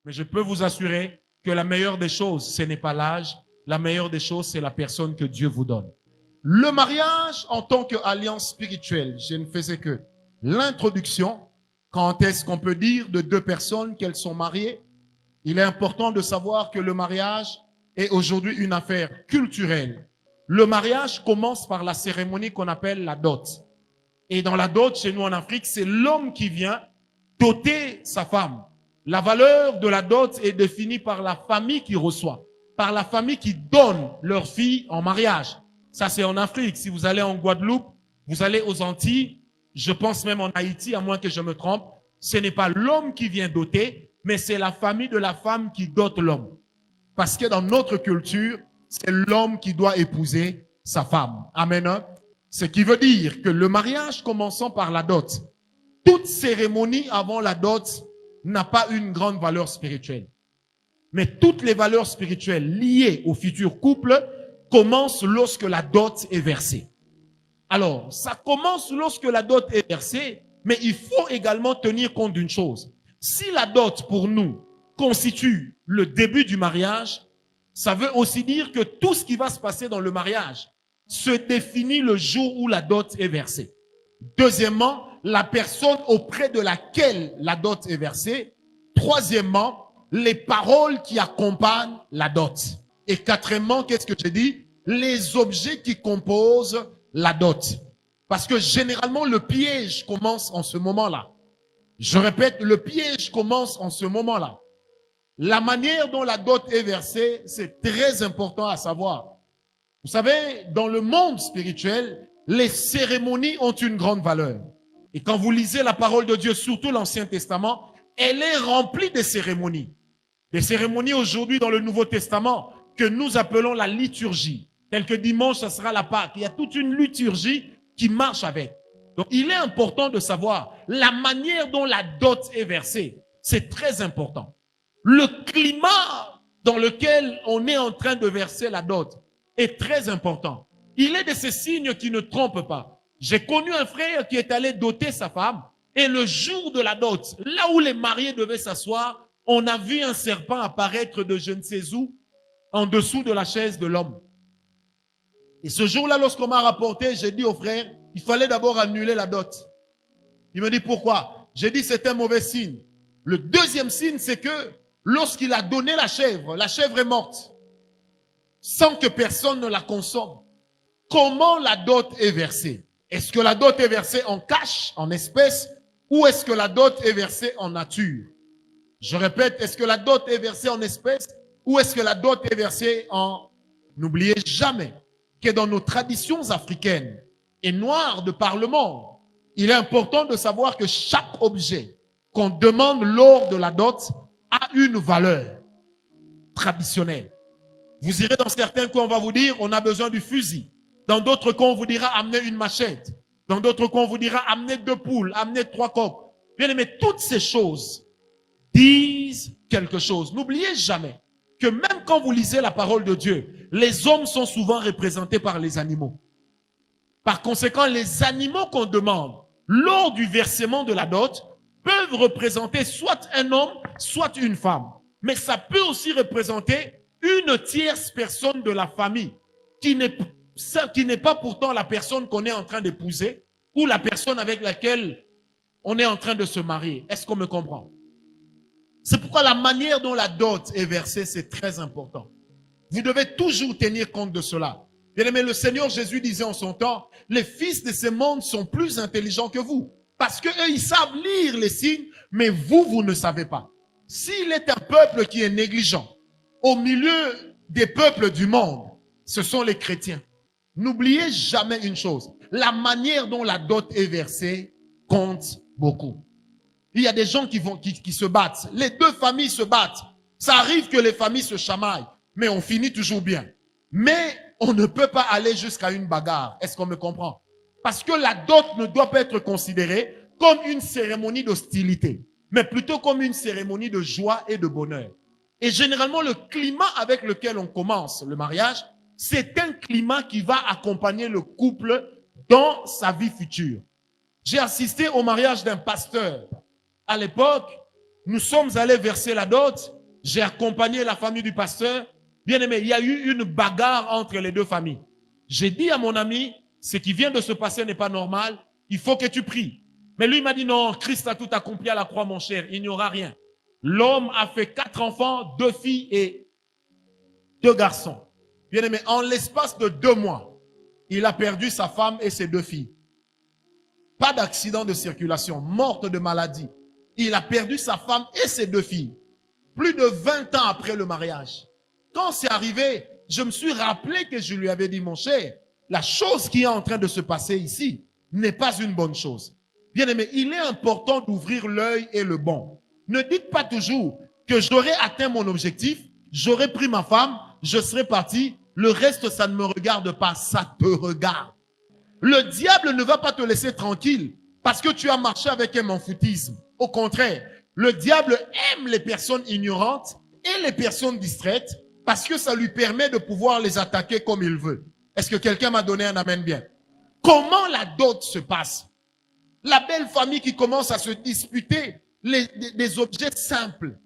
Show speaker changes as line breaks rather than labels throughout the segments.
Mais je peux vous assurer que la meilleure des choses, ce n'est pas l'âge. La meilleure des choses, c'est la personne que Dieu vous donne. Le mariage en tant qu'alliance spirituelle, je ne faisais que l'introduction. Quand est-ce qu'on peut dire de deux personnes qu'elles sont mariées? Il est important de savoir que le mariage est aujourd'hui une affaire culturelle. Le mariage commence par la cérémonie qu'on appelle la dot. Et dans la dot, chez nous en Afrique, c'est l'homme qui vient doter sa femme. La valeur de la dot est définie par la famille qui reçoit, par la famille qui donne leur fille en mariage. Ça, c'est en Afrique. Si vous allez en Guadeloupe, vous allez aux Antilles, je pense même en Haïti, à moins que je me trompe, ce n'est pas l'homme qui vient doter, mais c'est la famille de la femme qui dote l'homme. Parce que dans notre culture, c'est l'homme qui doit épouser sa femme. Amen. Ce qui veut dire que le mariage commençant par la dot, toute cérémonie avant la dot n'a pas une grande valeur spirituelle. Mais toutes les valeurs spirituelles liées au futur couple commencent lorsque la dot est versée. Alors, ça commence lorsque la dot est versée, mais il faut également tenir compte d'une chose. Si la dot, pour nous, constitue le début du mariage, ça veut aussi dire que tout ce qui va se passer dans le mariage se définit le jour où la dot est versée. Deuxièmement, la personne auprès de laquelle la dot est versée. Troisièmement, les paroles qui accompagnent la dot. Et quatrièmement, qu'est-ce que j'ai dit? Les objets qui composent la dot. Parce que généralement, le piège commence en ce moment-là. Je répète, le piège commence en ce moment-là. La manière dont la dot est versée, c'est très important à savoir. Vous savez, dans le monde spirituel, les cérémonies ont une grande valeur. Et quand vous lisez la parole de Dieu, surtout l'Ancien Testament, elle est remplie de cérémonies. Des cérémonies aujourd'hui dans le Nouveau Testament que nous appelons la liturgie. Tel que dimanche, ça sera la Pâque. Il y a toute une liturgie qui marche avec. Donc, il est important de savoir la manière dont la dot est versée. C'est très important. Le climat dans lequel on est en train de verser la dot est très important. Il est de ces signes qui ne trompent pas. J'ai connu un frère qui est allé doter sa femme et le jour de la dot, là où les mariés devaient s'asseoir, on a vu un serpent apparaître de je ne sais où en dessous de la chaise de l'homme. Et ce jour-là, lorsqu'on m'a rapporté, j'ai dit au frère, il fallait d'abord annuler la dot. Il me dit pourquoi? J'ai dit c'est un mauvais signe. Le deuxième signe, c'est que lorsqu'il a donné la chèvre est morte sans que personne ne la consomme. Comment la dot est versée? Est-ce que la dot est versée en cash, en espèces, ou est-ce que la dot est versée en nature? Je répète, est-ce que la dot est versée en espèces, ou est-ce que la dot est versée en... N'oubliez jamais que dans nos traditions africaines et noires de par le monde, il est important de savoir que chaque objet qu'on demande lors de la dot a une valeur traditionnelle. Vous irez dans certains coins, on va vous dire, on a besoin du fusil. Dans d'autres coins, on vous dira, amenez une machette. Dans d'autres coins, on vous dira, amenez 2 poules, amenez 3 coqs. Bien aimé, toutes ces choses disent quelque chose. N'oubliez jamais que même quand vous lisez la parole de Dieu, les hommes sont souvent représentés par les animaux. Par conséquent, les animaux qu'on demande lors du versement de la dot peuvent représenter soit un homme, soit une femme. Mais ça peut aussi représenter une tierce personne de la famille qui n'est pas pourtant la personne qu'on est en train d'épouser ou la personne avec laquelle on est en train de se marier. Est-ce qu'on me comprend? C'est pourquoi la manière dont la dot est versée, c'est très important. Vous devez toujours tenir compte de cela. Bien aimé, le Seigneur Jésus disait en son temps, les fils de ce monde sont plus intelligents que vous. Parce qu'eux, ils savent lire les signes, mais vous ne savez pas. S'il est un peuple qui est négligent, au milieu des peuples du monde, ce sont les chrétiens. N'oubliez jamais une chose, la manière dont la dot est versée compte beaucoup. Il y a des gens qui se battent. Les deux familles se battent. Ça arrive que les familles se chamaillent, mais on finit toujours bien. Mais on ne peut pas aller jusqu'à une bagarre. Est-ce qu'on me comprend? Parce que la dot ne doit pas être considérée comme une cérémonie d'hostilité, mais plutôt comme une cérémonie de joie et de bonheur. Et généralement, le climat avec lequel on commence le mariage, c'est un climat qui va accompagner le couple dans sa vie future. J'ai assisté au mariage d'un pasteur. À l'époque, Nous sommes allés verser la dot. J'ai accompagné la famille du pasteur. Bien aimé, il y a eu une bagarre entre les deux familles. J'ai dit à mon ami, ce qui vient de se passer n'est pas normal. Il faut que tu pries. Mais lui m'a dit non, Christ a tout accompli à la croix, mon cher. Il n'y aura rien. L'homme a fait 4 enfants, 2 filles et 2 garçons. Bien aimé, en l'espace de 2 mois, il a perdu sa femme et ses 2 filles. Pas d'accident de circulation, morte de maladie. Il a perdu sa femme et ses 2 filles. Plus de 20 ans après le mariage. Quand c'est arrivé, je me suis rappelé que je lui avais dit, mon cher, la chose qui est en train de se passer ici n'est pas une bonne chose. Bien aimé, il est important d'ouvrir l'œil et le bon. Ne dites pas toujours que j'aurais atteint mon objectif, j'aurais pris ma femme, je serais parti, le reste ça ne me regarde pas, ça te regarde. Le diable ne va pas te laisser tranquille parce que tu as marché avec un manfoutisme. Au contraire, le diable aime les personnes ignorantes et les personnes distraites parce que ça lui permet de pouvoir les attaquer comme il veut. Est-ce que quelqu'un m'a donné un amen bien? Comment la dot se passe? La belle famille qui commence à se disputer des objets simples.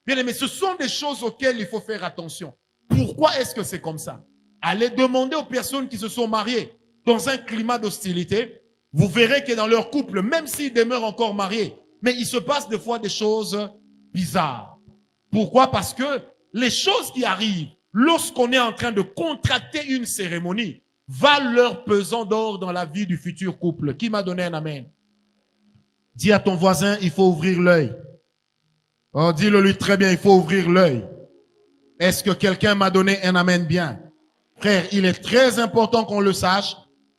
Bien aimé, ce sont des choses auxquelles il faut faire attention. Pourquoi est-ce que c'est comme ça? Allez demander aux personnes qui se sont mariées dans un climat d'hostilité. Vous verrez que dans leur couple, même s'ils demeurent encore mariés, mais il se passe des fois des choses bizarres. Pourquoi? Parce que les choses qui arrivent lorsqu'on est en train de contracter une cérémonie valent leur pesant d'or dans la vie du futur couple. Qui m'a donné un amen? Dis à ton voisin, il faut ouvrir l'œil. Oh, dis-le lui très bien, il faut ouvrir l'œil. Est-ce que quelqu'un m'a donné un amen bien? Frère, il est très important qu'on le sache.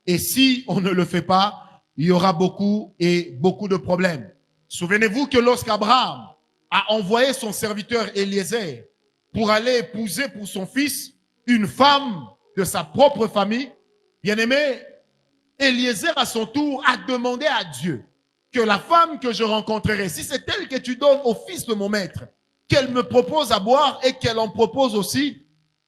Et si on ne le fait pas, il y aura beaucoup de problèmes. Souvenez-vous que lorsqu'Abraham a envoyé son serviteur Eliezer pour aller épouser pour son fils une femme de sa propre famille, bien aimé, Eliezer à son tour a demandé à Dieu que la femme que je rencontrerai, si c'est elle que tu donnes au fils de mon maître, qu'elle me propose à boire et qu'elle en propose aussi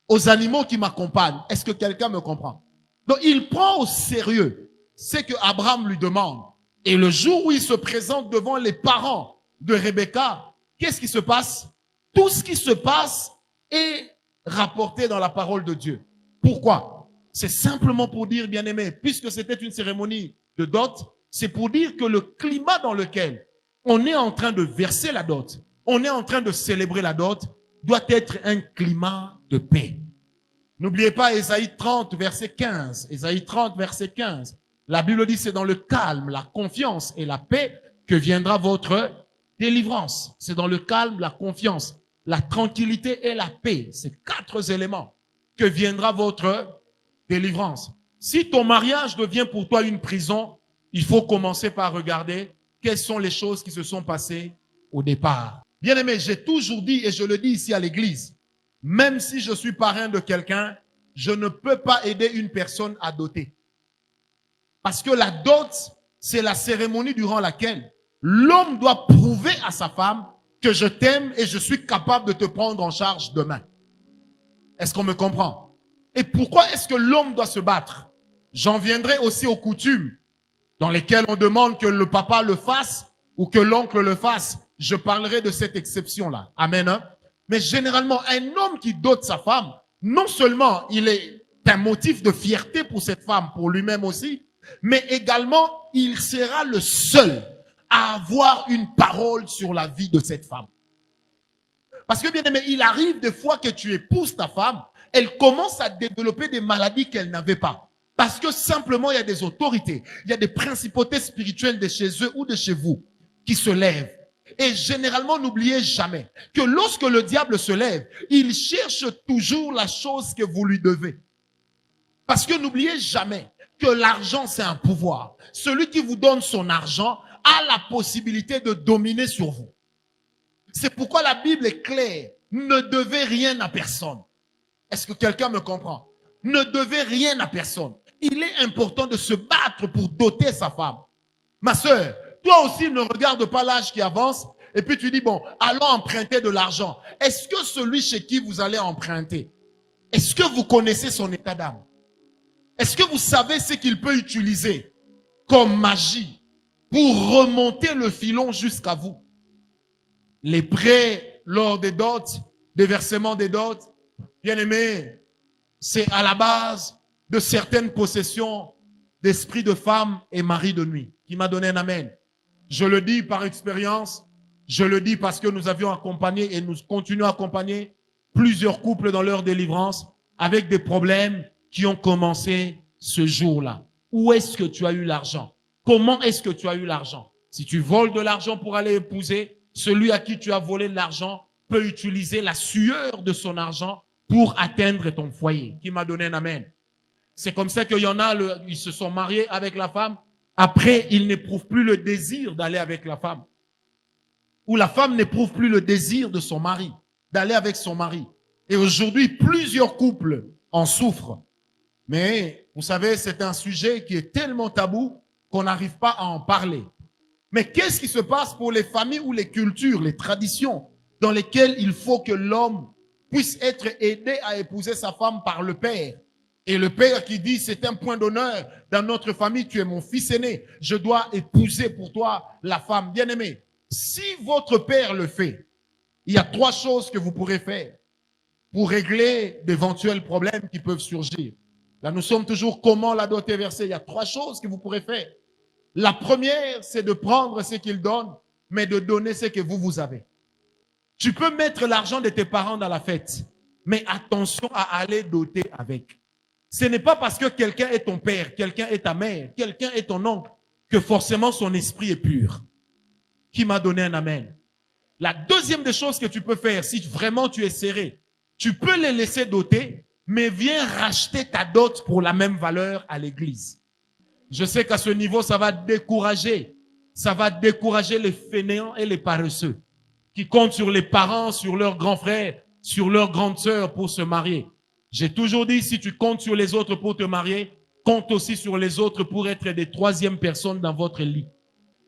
aux animaux qui m'accompagnent. Est-ce que quelqu'un me comprend? Donc il prend au sérieux ce que Abraham lui demande. Et le jour où il se présente devant les parents de Rebecca, qu'est-ce qui se passe? Tout ce qui se passe est rapporté dans la parole de Dieu. Pourquoi? C'est simplement pour dire, bien aimé, puisque c'était une cérémonie de dot, c'est pour dire que le climat dans lequel on est en train de verser la dot, on est en train de célébrer la dot, doit être un climat de paix. N'oubliez pas Ésaïe 30, verset 15. Ésaïe 30, verset 15. La Bible dit c'est dans le calme, la confiance et la paix que viendra votre délivrance. C'est dans le calme, la confiance, la tranquillité et la paix. Ces 4 éléments que viendra votre délivrance. Si ton mariage devient pour toi une prison, il faut commencer par regarder quelles sont les choses qui se sont passées au départ. Bien aimé, j'ai toujours dit et je le dis ici à l'église, même si je suis parrain de quelqu'un, je ne peux pas aider une personne à doter. Parce que la dot, c'est la cérémonie durant laquelle l'homme doit prouver à sa femme que je t'aime et je suis capable de te prendre en charge demain. Est-ce qu'on me comprend? Et pourquoi est-ce que l'homme doit se battre? J'en viendrai aussi aux coutumes dans lesquelles on demande que le papa le fasse ou que l'oncle le fasse. Je parlerai de cette exception-là. Amen. Hein? Mais généralement, un homme qui dote sa femme, non seulement il est un motif de fierté pour cette femme, pour lui-même aussi, mais également, il sera le seul à avoir une parole sur la vie de cette femme. Parce que bien aimé, il arrive des fois que tu épouses ta femme, elle commence à développer des maladies qu'elle n'avait pas. Parce que simplement, il y a des autorités, il y a des principautés spirituelles de chez eux ou de chez vous qui se lèvent. Et généralement, n'oubliez jamais que lorsque le diable se lève, il cherche toujours la chose que vous lui devez. Parce que n'oubliez jamais que l'argent, c'est un pouvoir. Celui qui vous donne son argent a la possibilité de dominer sur vous. C'est pourquoi la Bible est claire. Ne devez rien à personne. Est-ce que quelqu'un me comprend? Ne devez rien à personne. Il est important de se battre pour doter sa femme. Ma sœur, toi aussi ne regarde pas l'âge qui avance et puis tu dis, bon, allons emprunter de l'argent. Est-ce que celui chez qui vous allez emprunter, est-ce que vous connaissez son état d'âme? Est-ce que vous savez ce qu'il peut utiliser comme magie pour remonter le filon jusqu'à vous? les prêts lors des dots, des versements des dots, bien aimé, c'est à la base de certaines possessions d'esprit de femme et mari de nuit. Qui m'a donné un amen. Je le dis par expérience, je le dis parce que nous avions accompagné et nous continuons à accompagner plusieurs couples dans leur délivrance avec des problèmes qui ont commencé ce jour-là. Où est-ce que tu as eu l'argent? Comment est-ce que tu as eu l'argent? Si tu voles de l'argent pour aller épouser, celui à qui tu as volé de l'argent peut utiliser la sueur de son argent pour atteindre ton foyer. Qui m'a donné un amen. C'est comme ça qu'il y en a, ils se sont mariés avec la femme. Après, ils n'éprouvent plus le désir d'aller avec la femme. Ou la femme n'éprouve plus le désir de son mari, d'aller avec son mari. Et aujourd'hui, plusieurs couples en souffrent. Mais, vous savez, c'est un sujet qui est tellement tabou qu'on n'arrive pas à en parler. Mais qu'est-ce qui se passe pour les familles ou les cultures, les traditions dans lesquelles il faut que l'homme puisse être aidé à épouser sa femme par le père? Et le père qui dit, c'est un point d'honneur dans notre famille, tu es mon fils aîné, je dois épouser pour toi la femme bien-aimée. Si votre père le fait, il y a 3 choses que vous pourrez faire pour régler d'éventuels problèmes qui peuvent surgir. Là, nous sommes toujours comment la dot est versée. Il y a 3 choses que vous pourrez faire. La première, c'est de prendre ce qu'il donne, mais de donner ce que vous avez. Tu peux mettre l'argent de tes parents dans la fête, mais attention à aller doter avec. Ce n'est pas parce que quelqu'un est ton père, quelqu'un est ta mère, quelqu'un est ton oncle, que forcément son esprit est pur. Qui m'a donné un amen. La deuxième des choses que tu peux faire, si vraiment tu es serré, tu peux les laisser doter, mais viens racheter ta dot pour la même valeur à l'église. Je sais qu'à ce niveau, ça va décourager. Ça va décourager les fainéants et les paresseux qui comptent sur les parents, sur leurs grands frères, sur leurs grandes sœurs pour se marier. J'ai toujours dit, si tu comptes sur les autres pour te marier, compte aussi sur les autres pour être des 3e personnes dans votre lit.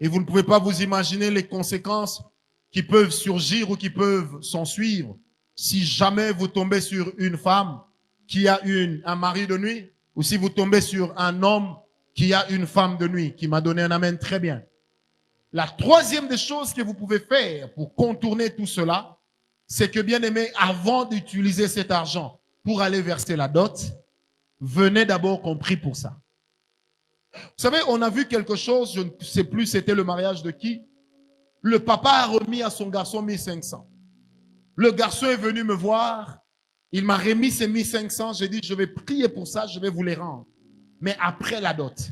Et vous ne pouvez pas vous imaginer les conséquences qui peuvent surgir ou qui peuvent s'en suivre si jamais vous tombez sur une femme qui a un mari de nuit ou si vous tombez sur un homme qui a une femme de nuit, qui m'a donné un amen très bien. La 3e des choses que vous pouvez faire pour contourner tout cela, c'est que bien aimé, avant d'utiliser cet argent pour aller verser la dot, venez d'abord compris pour ça. Vous savez, on a vu quelque chose, je ne sais plus c'était le mariage de qui. Le papa a remis à son garçon 1500. Le garçon est venu me voir, il m'a remis ses 1500, j'ai dit je vais prier pour ça, je vais vous les rendre. Mais après la dot,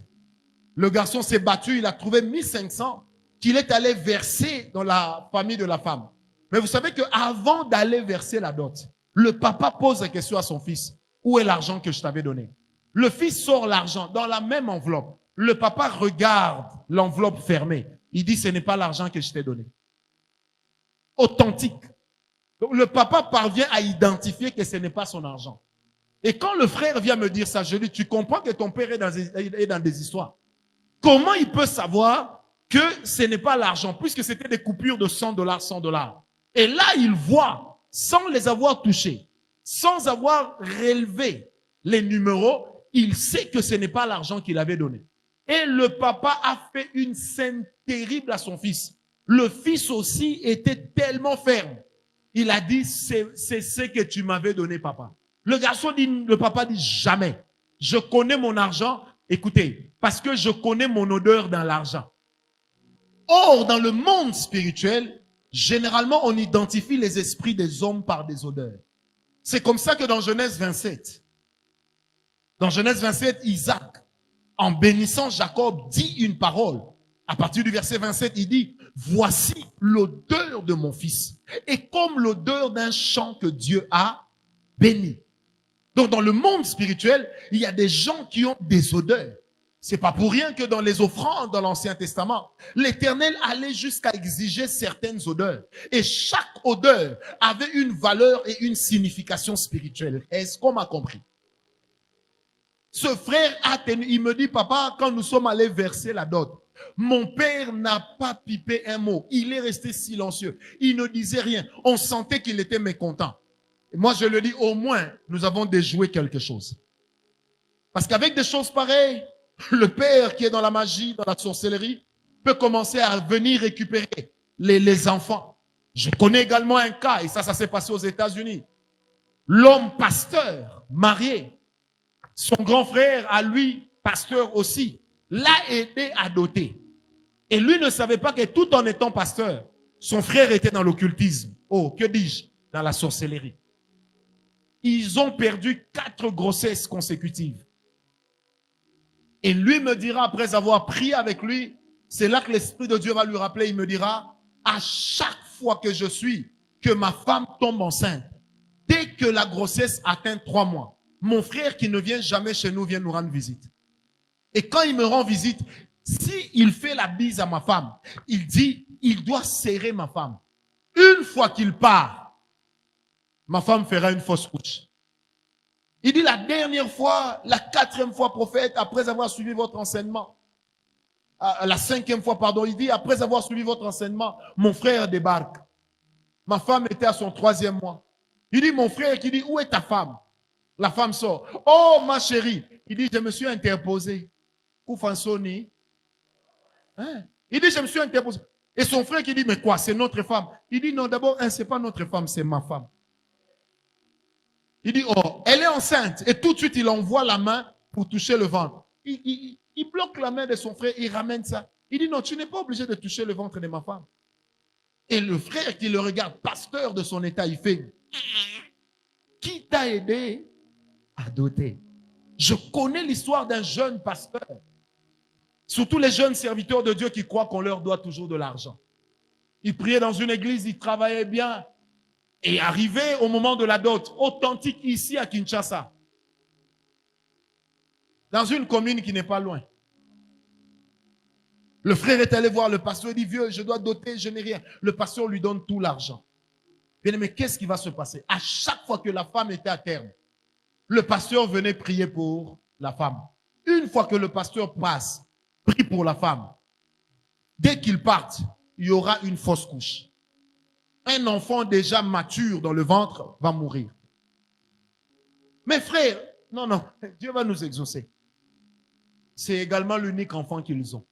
le garçon s'est battu, il a trouvé 1500 qu'il est allé verser dans la famille de la femme. Mais vous savez qu'avant d'aller verser la dot, le papa pose la question à son fils, où est l'argent que je t'avais donné? Le fils sort l'argent dans la même enveloppe. Le papa regarde l'enveloppe fermée. Il dit, ce n'est pas l'argent que je t'ai donné. Authentique. Donc, le papa parvient à identifier que ce n'est pas son argent. Et quand le frère vient me dire ça, je lui dis, tu comprends que ton père est dans des histoires. Comment il peut savoir que ce n'est pas l'argent, puisque c'était des coupures de $100, $100. Et là, il voit, sans les avoir touchés, sans avoir relevé les numéros, il sait que ce n'est pas l'argent qu'il avait donné. Et le papa a fait une scène terrible à son fils. Le fils aussi était tellement ferme. Il a dit, c'est ce que tu m'avais donné, papa. Le papa dit, jamais. Je connais mon argent, écoutez, parce que je connais mon odeur dans l'argent. Or, dans le monde spirituel, généralement, on identifie les esprits des hommes par des odeurs. C'est comme ça que dans Genèse 27, Isaac, en bénissant Jacob, dit une parole. À partir du verset 27, il dit, voici l'odeur de mon fils. Et comme l'odeur d'un champ que Dieu a béni. Donc, dans le monde spirituel, il y a des gens qui ont des odeurs. C'est pas pour rien que dans les offrandes dans l'Ancien Testament, l'Éternel allait jusqu'à exiger certaines odeurs. Et chaque odeur avait une valeur et une signification spirituelle. Est-ce qu'on m'a compris? Ce frère a tenu, il me dit, papa, quand nous sommes allés verser la dot, mon père n'a pas pipé un mot. Il est resté silencieux. Il ne disait rien. On sentait qu'il était mécontent. Et moi, je le dis, au moins, nous avons déjoué quelque chose. Parce qu'avec des choses pareilles, le père qui est dans la magie, dans la sorcellerie, peut commencer à venir récupérer les enfants. Je connais également un cas, et ça s'est passé aux États-Unis. L'homme pasteur, marié, son grand frère, à lui, pasteur aussi, l'a aidé à doter. Et lui ne savait pas que tout en étant pasteur, son frère était dans l'occultisme. Oh, que dis-je? Dans la sorcellerie. Ils ont perdu 4 grossesses consécutives. Et lui me dira, après avoir prié avec lui, c'est là que l'Esprit de Dieu va lui rappeler, il me dira, à chaque fois que ma femme tombe enceinte, dès que la grossesse atteint 3 mois, mon frère qui ne vient jamais chez nous vient nous rendre visite. Et quand il me rend visite, s'il fait la bise à ma femme, il dit, il doit serrer ma femme. Une fois qu'il part, ma femme fera une fausse couche. Il dit la dernière fois, la 4e fois, prophète, après avoir suivi votre enseignement, la 5e fois, pardon, il dit, après avoir suivi votre enseignement, mon frère débarque. Ma femme était à son 3e mois. Il dit, mon frère, qui dit, où est ta femme? La femme sort. Oh, ma chérie. Il dit, je me suis interposé. Koufansoni. Hein? Il dit, je me suis interposé. Et son frère qui dit, mais quoi, c'est notre femme? Il dit, non, d'abord, ce n'est pas notre femme, c'est ma femme. Il dit, oh, elle est enceinte. Et tout de suite, il envoie la main pour toucher le ventre. Il bloque la main de son frère, il ramène ça. Il dit, non, tu n'es pas obligé de toucher le ventre de ma femme. Et le frère qui le regarde, pasteur de son état, il fait, qui t'a aidé à doter? Je connais l'histoire d'un jeune pasteur. Surtout les jeunes serviteurs de Dieu qui croient qu'on leur doit toujours de l'argent. Il priait dans une église, il travaillait bien. Et arrivé au moment de la dot, authentique ici à Kinshasa, dans une commune qui n'est pas loin. Le frère est allé voir le pasteur, il dit, vieux, je dois doter, je n'ai rien. Le pasteur lui donne tout l'argent. Bien, mais qu'est-ce qui va se passer? À chaque fois que la femme était à terme, le pasteur venait prier pour la femme. Une fois que le pasteur passe, prie pour la femme. Dès qu'il parte, il y aura une fausse couche. Un enfant déjà mature dans le ventre va mourir. Mes frères, non, Dieu va nous exaucer. C'est également l'unique enfant qu'ils ont.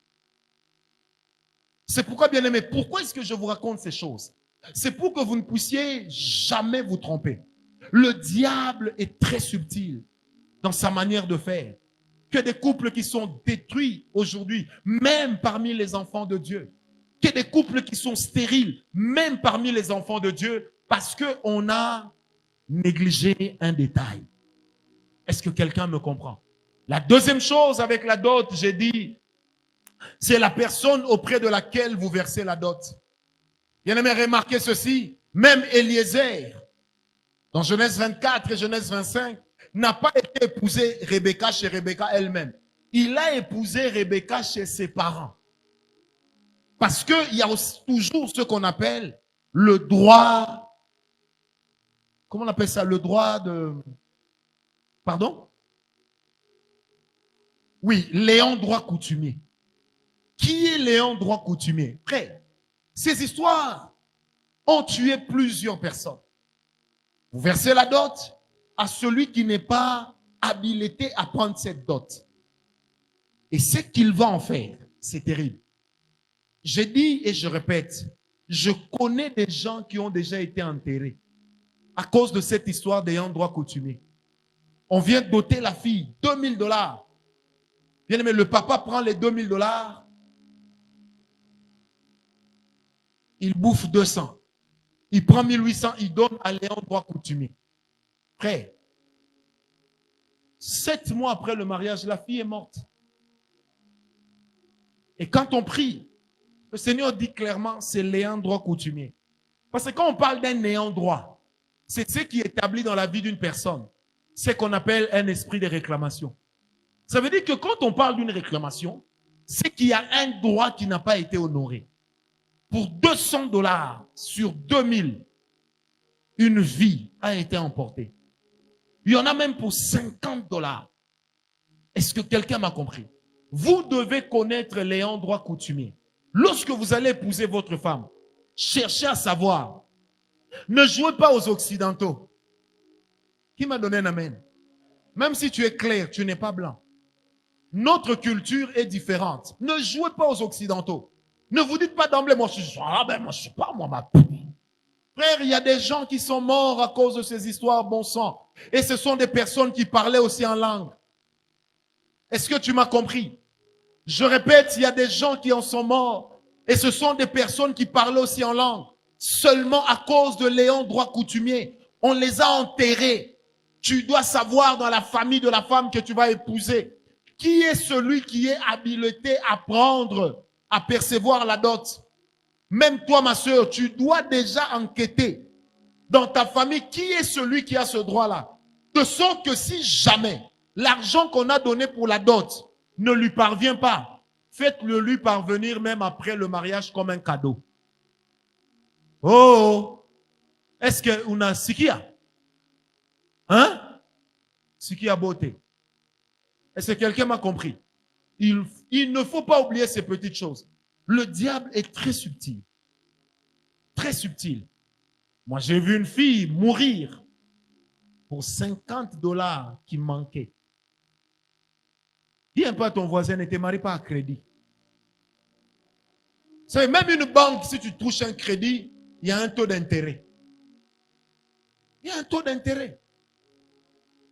C'est pourquoi, bien aimé, pourquoi est-ce que je vous raconte ces choses? C'est pour que vous ne puissiez jamais vous tromper. Le diable est très subtil dans sa manière de faire. Que des couples qui sont détruits aujourd'hui, même parmi les enfants de Dieu. Que des couples qui sont stériles, même parmi les enfants de Dieu, parce qu'on a négligé un détail. Est-ce que quelqu'un me comprend? La deuxième chose avec la dot, j'ai dit, c'est la personne auprès de laquelle vous versez la dot. Bien aimé, remarquez ceci, même Eliezer, dans Genèse 24 et Genèse 25, n'a pas été épousé Rebecca chez Rebecca elle-même. Il a épousé Rebecca chez ses parents. Parce qu'il y a toujours ce qu'on appelle le droit, comment on appelle ça? Le droit de... Pardon? Oui, Léon droit coutumier. Qui est Léon droit coutumier? Frère, ces histoires ont tué plusieurs personnes. Vous versez la dot à celui qui n'est pas habilité à prendre cette dot. Et ce qu'il va en faire, c'est terrible. Je dis et je répète, je connais des gens qui ont déjà été enterrés à cause de cette histoire d'ayant droit coutumier. On vient doter la fille, $2000. Bien aimé, le papa prend les $2000, il bouffe 200. Il prend 1800, il donne à Léon droit coutumier. Frère, 7 mois après le mariage, la fille est morte. Et quand on prie, le Seigneur dit clairement, c'est Léon droit coutumier. Parce que quand on parle d'un néant droit, c'est ce qui établit dans la vie d'une personne, c'est qu'on appelle un esprit de réclamation. Ça veut dire que quand on parle d'une réclamation, c'est qu'il y a un droit qui n'a pas été honoré. Pour $200 sur 2000, une vie a été emportée. Il y en a même pour $50. Est-ce que quelqu'un m'a compris? Vous devez connaître les endroits coutumiers. Lorsque vous allez épouser votre femme, cherchez à savoir. Ne jouez pas aux occidentaux. Qui m'a donné un amen? Même si tu es clair, tu n'es pas blanc. Notre culture est différente. Ne jouez pas aux occidentaux. Ne vous dites pas d'emblée, moi je suis pas, moi ma Frère, il y a des gens qui sont morts à cause de ces histoires, bon sang. Et ce sont des personnes qui parlaient aussi en langue. Est-ce que tu m'as compris? Je répète, il y a des gens qui en sont morts. Et ce sont des personnes qui parlaient aussi en langue. Seulement à cause de Léon droit coutumier, on les a enterrés. Tu dois savoir dans la famille de la femme que tu vas épouser, qui est celui qui est habilité à prendre, à percevoir la dot. Même toi, ma soeur, tu dois déjà enquêter dans ta famille qui est celui qui a ce droit-là. De sorte que si jamais l'argent qu'on a donné pour la dot ne lui parvient pas, faites-le lui parvenir même après le mariage comme un cadeau. Oh, est-ce qu'on a Sikia? Hein? Sikia beauté. Est-ce que quelqu'un m'a compris? Il ne faut pas oublier ces petites choses. Le diable est très subtil. Très subtil. Moi, j'ai vu une fille mourir pour 50 $ qui manquaient. Dis un peu à ton voisin, ne te marie pas à crédit. Vous savez, même une banque, si tu touches un crédit, il y a un taux d'intérêt. Il y a un taux d'intérêt.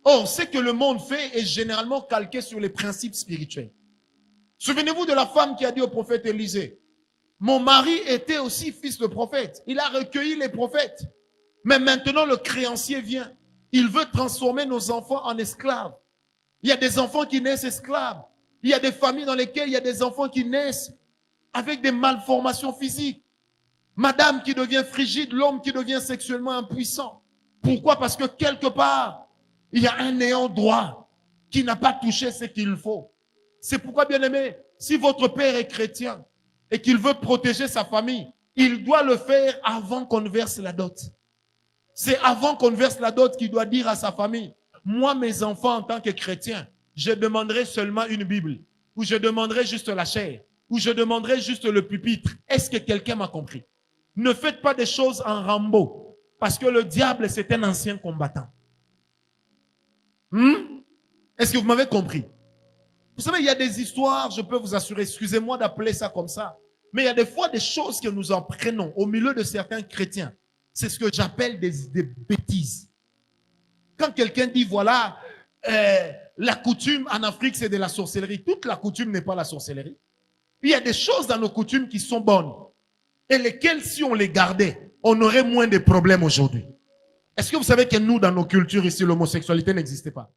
Or, ce que le monde fait est généralement calqué sur les principes spirituels. Souvenez-vous de la femme qui a dit au prophète Élisée, mon mari était aussi fils de prophète. Il a recueilli les prophètes. Mais maintenant, le créancier vient. Il veut transformer nos enfants en esclaves. Il y a des enfants qui naissent esclaves. Il y a des familles dans lesquelles il y a des enfants qui naissent avec des malformations physiques. Madame qui devient frigide, l'homme qui devient sexuellement impuissant. Pourquoi? Parce que quelque part, il y a un néant droit qui n'a pas touché ce qu'il faut. C'est pourquoi, bien aimé, si votre père est chrétien et qu'il veut protéger sa famille, il doit le faire avant qu'on verse la dot. C'est avant qu'on verse la dot qu'il doit dire à sa famille, moi, mes enfants, en tant que chrétien, je demanderai seulement une Bible, ou je demanderai juste la chair, ou je demanderai juste le pupitre. Est-ce que quelqu'un m'a compris? Ne faites pas des choses en Rambo, parce que le diable, c'est un ancien combattant. Est-ce que vous m'avez compris? Vous savez, il y a des histoires, je peux vous assurer, excusez-moi d'appeler ça comme ça, mais il y a des fois des choses que nous en prenons au milieu de certains chrétiens. C'est ce que j'appelle des bêtises. Quand quelqu'un dit, voilà, la coutume en Afrique, c'est de la sorcellerie. Toute la coutume n'est pas la sorcellerie. Il y a des choses dans nos coutumes qui sont bonnes et lesquelles, si on les gardait, on aurait moins de problèmes aujourd'hui. Est-ce que vous savez que nous, dans nos cultures ici, l'homosexualité n'existait pas?